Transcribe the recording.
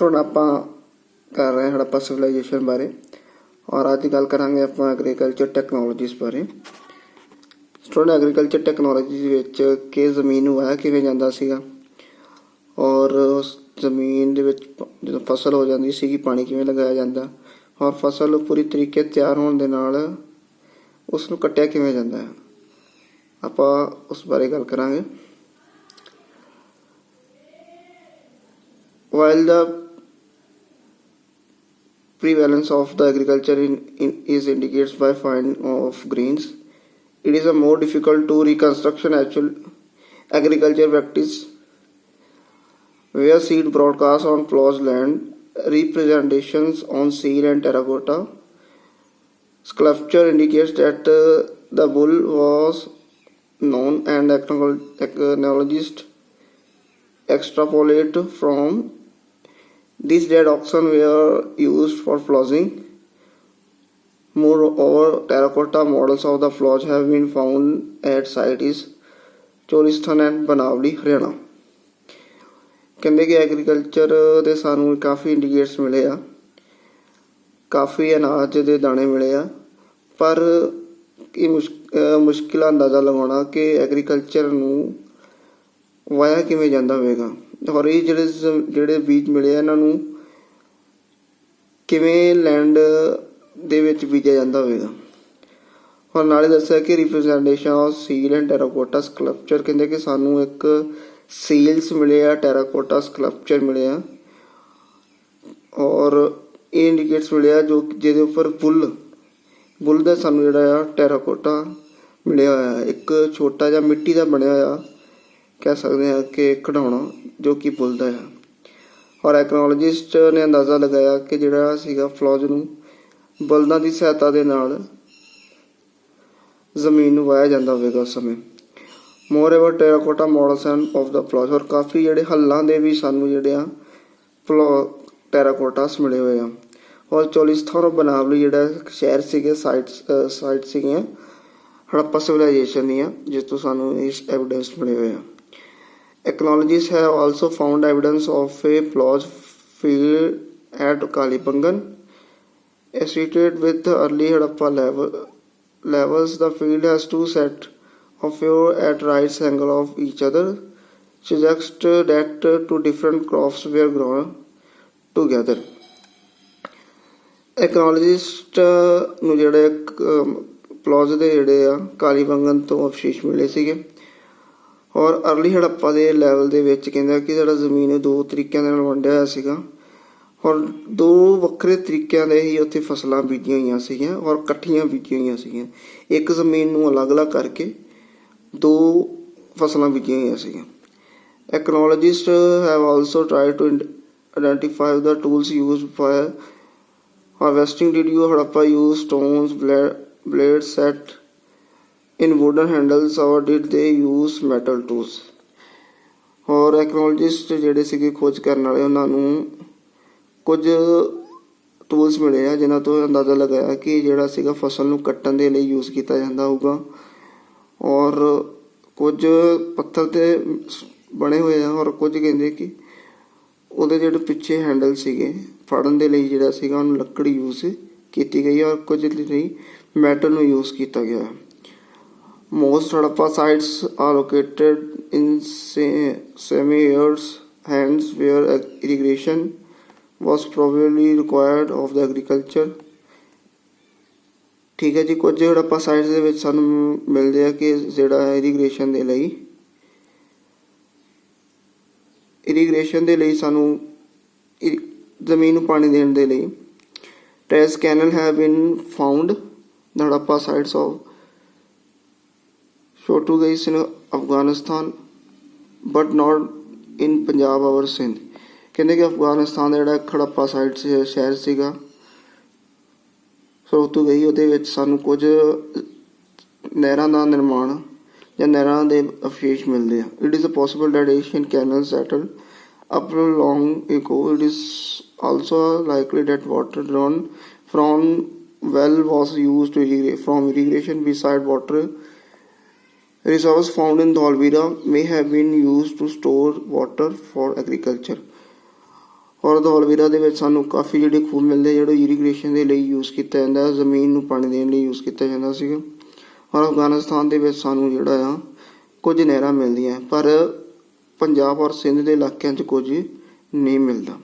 ਹੁਣ ਆਪਾਂ ਕਰ ਰਹੇ ਹੜੱਪਾ ਸਿਵਲਾਈਜੇਸ਼ਨ ਬਾਰੇ ਔਰ ਅੱਜ ਗੱਲ ਕਰਾਂਗੇ ਆਪਾਂ ਐਗਰੀਕਲਚਰ ਟੈਕਨੋਲੋਜੀਜ਼ ਬਾਰੇ। ਸਟੂਡੈਂਟ ਐਗਰੀਕਲਚਰ ਟੈਕਨੋਲੋਜੀ ਵਿੱਚ ਕਿ ਜ਼ਮੀਨ ਨੂੰ ਵਾਹਿਆ ਕਿਵੇਂ ਜਾਂਦਾ ਸੀਗਾ ਔਰ ਉਸ ਜ਼ਮੀਨ ਦੇ ਵਿੱਚ ਜਦੋਂ ਫਸਲ ਹੋ ਜਾਂਦੀ ਸੀਗੀ ਪਾਣੀ ਕਿਵੇਂ ਲਗਾਇਆ ਜਾਂਦਾ ਔਰ ਫਸਲ ਪੂਰੀ ਤਰੀਕੇ ਤਿਆਰ ਹੋਣ ਦੇ ਨਾਲ ਉਸ ਨੂੰ ਕੱਟਿਆ ਕਿਵੇਂ ਜਾਂਦਾ ਹੈ, ਆਪਾਂ ਉਸ ਬਾਰੇ ਗੱਲ ਕਰਾਂਗੇ। While the prevalence of the agriculture is indicated by find of grains, it is a more difficult to reconstruction actual agriculture practice where seed broadcast on ploughed land, representations on seal and terracotta sculpture indicates that the bull was known and acknowledged extrapolate from these dead oxen were used for ploughing. Moreover, terracotta models of the plough have been found at sites Cholistan and Banawali Haryana. ਕਹਿੰਦੇ ਕਿ agriculture ਦੇ ਸਾਨੂੰ ਕਾਫੀ indicators ਮਿਲੇ ਆ, ਕਾਫੀ ਅਨਾਜ ਦੇ ਦਾਣੇ ਮਿਲੇ ਆ, ਪਰ ਇਹ ਮੁਸ਼ਕਿਲ ਅੰਦਾਜ਼ਾ ਲਗਾਉਣਾ ਕਿ ਐਗਰੀਕਲਚਰ ਨੂੰ ਵਾਇਆ ਕਿਵੇਂ ਜਾਂਦਾ ਹੋਵੇਗਾ ਔਰ ਇਹ ਜਿਹੜੇ ਬੀਜ ਮਿਲੇ ਆ ਇਹਨਾਂ ਨੂੰ ਕਿਵੇਂ ਲੈਂਡ ਦੇ ਵਿੱਚ ਬੀਜਿਆ ਜਾਂਦਾ ਹੋਵੇਗਾ। ਔਰ ਨਾਲੇ ਦੱਸਿਆ ਕਿ representation of seal and terracotta sculpture, ਕਹਿੰਦੇ ਕਿ ਸਾਨੂੰ ਇੱਕ ਸੀਲਸ ਮਿਲੇ ਆ, ਟੈਰਾਕੋਟਾ ਸਕਲਪਚਰ ਮਿਲੇ ਆ ਔਰ ਇਹ ਇੰਡੀਕੇਟਸ ਮਿਲੇ ਆ ਜੋ ਜਿਹਦੇ ਉੱਪਰ ਬੁੱਲ ਦਾ ਸਾਨੂੰ ਜਿਹੜਾ ਆ ਟੈਰਾਕੋਟਾ ਮਿਲਿਆ ਹੋਇਆ, ਇੱਕ ਛੋਟਾ ਜਿਹਾ ਮਿੱਟੀ ਦਾ ਬਣਿਆ ਹੋਇਆ ਕਹਿ ਸਕਦੇ ਹਾਂ ਕਿ ਖਿਡੌਣਾ ਜੋ ਕਿ ਬੁੱਲ ਦਾ ਹੈ। ਔਰ ਐਕਨੋਲੋਜਿਸਟ ਨੇ ਅੰਦਾਜ਼ਾ ਲਗਾਇਆ ਕਿ ਜਿਹੜਾ ਸੀਗਾ ਫਲੌਜ ਨੂੰ ਬਲਦਾਂ ਦੀ ਸਹਾਇਤਾ ਦੇ ਨਾਲ ਜ਼ਮੀਨ ਨੂੰ ਵਾਹਿਆ ਜਾਂਦਾ ਹੋਵੇਗਾ ਉਸ ਸਮੇਂ। Moreover terracotta models and of the ploughs, ਔਰ ਕਾਫੀ ਜਿਹੜੇ ਹੱਲਾਂ ਦੇ ਵੀ ਸਾਨੂੰ ਜਿਹੜੇ ਆ ਟੈਰਾਕੋਟਾਸ ਮਿਲੇ ਹੋਏ ਆ। ਔਰ ਚੋਲਿਸਤਾਨ ਬਨਾਵਲੀ ਜਿਹੜਾ ਸ਼ਹਿਰ ਸੀਗੇ ਸਾਈਟ ਸੀਗੀਆਂ ਹੜੱਪਾ ਸਿਵਲਾਈਜੇਸ਼ਨ ਦੀਆਂ ਜਿਸ ਤੋਂ ਸਾਨੂੰ ਇਸ ਐਵੀਡੈਂਸ ਮਿਲੇ ਹੋਏ ਆ। Ethnologists have also found evidence of a plough field at Kalibangan. Associated with the early Harappa levels, the field has two sets of fields at right angle of each other, suggests that two different crops were grown together. Ethnologists ਨੂੰ ਜਿਹੜੇ ਪਲੌਜ ਦੇ ਜਿਹੜੇ ਆ ਕਾਲੀਬੰਗਨ ਤੋਂ ਅਵਸ਼ੇਸ਼ ਮਿਲੇ ਸੀਗੇ ਔਰ early Harappa ਦੇ ਲੈਵਲ ਦੇ ਵਿੱਚ ਕਹਿੰਦਾ ਕਿ ਜਿਹੜਾ ਜ਼ਮੀਨ ਦੋ ਤਰੀਕਿਆਂ ਦੇ ਨਾਲ ਵੰਡਿਆ ਹੋਇਆ ਸੀਗਾ ਔਰ ਦੋ ਵੱਖਰੇ ਤਰੀਕਿਆਂ ਦੇ ਹੀ ਉੱਥੇ ਫਸਲਾਂ ਬੀਜੀਆਂ ਹੋਈਆਂ ਸੀਗੀਆਂ ਔਰ ਇਕੱਠੀਆਂ ਬੀਜੀਆਂ ਹੋਈਆਂ ਸੀਗੀਆਂ। ਇੱਕ ਜ਼ਮੀਨ ਨੂੰ ਅਲੱਗ-ਅਲੱਗ ਕਰਕੇ ਦੋ ਫਸਲਾਂ ਬੀਜੀਆਂ ਹੋਈਆਂ ਸੀਗੀਆਂ। Archaeologists have also try to identify the tools used for harvesting. Did you Harappa use stones, blade set in wooden handles or did they use metal tools? ਔਰ ਐਕਨੋਲੋਜਿਸਟ ਜਿਹੜੇ ਸੀਗੇ ਖੋਜ ਕਰਨ ਵਾਲੇ ਉਹਨਾਂ ਨੂੰ ਕੁਝ ਟੂਲਸ ਮਿਲੇ ਆ ਜਿਨ੍ਹਾਂ ਤੋਂ ਅੰਦਾਜ਼ਾ ਲਗਾਇਆ ਕਿ ਜਿਹੜਾ ਸੀਗਾ ਫਸਲ ਨੂੰ ਕੱਟਣ ਦੇ ਲਈ ਯੂਜ਼ ਕੀਤਾ ਜਾਂਦਾ ਹੋਊਗਾ ਔਰ ਕੁਝ ਪੱਥਰ ਤੇ ਬਣੇ ਹੋਏ ਆ ਔਰ ਕੁਝ ਕਹਿੰਦੇ ਕਿ ਉਹਦੇ ਜਿਹੜੇ ਪਿੱਛੇ ਹੈਂਡਲ ਸੀਗੇ ਫੜਨ ਦੇ ਲਈ ਜਿਹੜਾ ਸੀਗਾ ਉਹਨੂੰ ਲੱਕੜੀ ਯੂਜ਼ ਕੀਤੀ ਗਈ ਔਰ ਕੁਝ ਲਈ ਮੈਟਲ ਨੂੰ ਯੂਜ਼ ਕੀਤਾ ਗਿਆ। Most Harappa sites are located in semi-arid lands where irrigation was probably required of the agriculture. ਠੀਕ ਹੈ ਜੀ, ਕੁਝ ਹੜੱਪਾ ਸਾਈਟਸ ਦੇ ਵਿੱਚ ਸਾਨੂੰ ਮਿਲਦੇ ਆ ਕਿ ਜਿਹੜਾ ਇਰੀਗੇਸ਼ਨ ਦੇ ਲਈ ਸਾਨੂੰ ਜ਼ਮੀਨ ਨੂੰ ਪਾਣੀ ਦੇਣ ਦੇ ਲਈ ਟੈਸ channel have been found the Harappa sites of Portuguese in Afghanistan but not in Punjab or Sindh। ਕਹਿੰਦੇ ਕਿ ਅਫਗਾਨਿਸਤਾਨ ਦਾ ਜਿਹੜਾ ਹੜੱਪਾ ਸਾਈਟ ਸ਼ਹਿਰ ਸੀਗਾ ਪੋਰਤੁਗੀਜ਼ ਉਹਦੇ ਵਿੱਚ ਸਾਨੂੰ ਕੁਝ ਨਹਿਰਾਂ ਦਾ ਨਿਰਮਾਣ ਜਾਂ ਨਹਿਰਾਂ ਦੇ ਅਵਸ਼ੇਸ਼ ਮਿਲਦੇ ਆ। It is possible that Asian canal settle up long ago. It is also likely that water drawn from well was used to irrigation beside water Reserves found in Dholvira may have been used to store water for agriculture. ਔਰ ਧੌਲਵੀਰਾ ਦੇ ਵਿੱਚ ਸਾਨੂੰ ਕਾਫੀ ਜਿਹੜੇ ਖੂਹ ਮਿਲਦੇ ਜਿਹੜੇ irrigation ਦੇ ਲਈ ਯੂਜ਼ ਕੀਤਾ ਜਾਂਦਾ, ਜ਼ਮੀਨ ਨੂੰ ਪਾਣੀ ਦੇਣ ਲਈ ਯੂਜ਼ ਕੀਤਾ ਜਾਂਦਾ ਸੀਗਾ। ਔਰ ਅਫਗਾਨਿਸਤਾਨ ਦੇ ਵਿੱਚ ਸਾਨੂੰ ਜਿਹੜਾ ਆ ਕੁਝ ਨਹਿਰਾਂ ਮਿਲਦੀਆਂ, ਪਰ ਪੰਜਾਬ ਔਰ ਸਿੰਧ ਦੇ ਇਲਾਕਿਆਂ 'ਚ ਕੁਝ ਨਹੀਂ ਮਿਲਦਾ।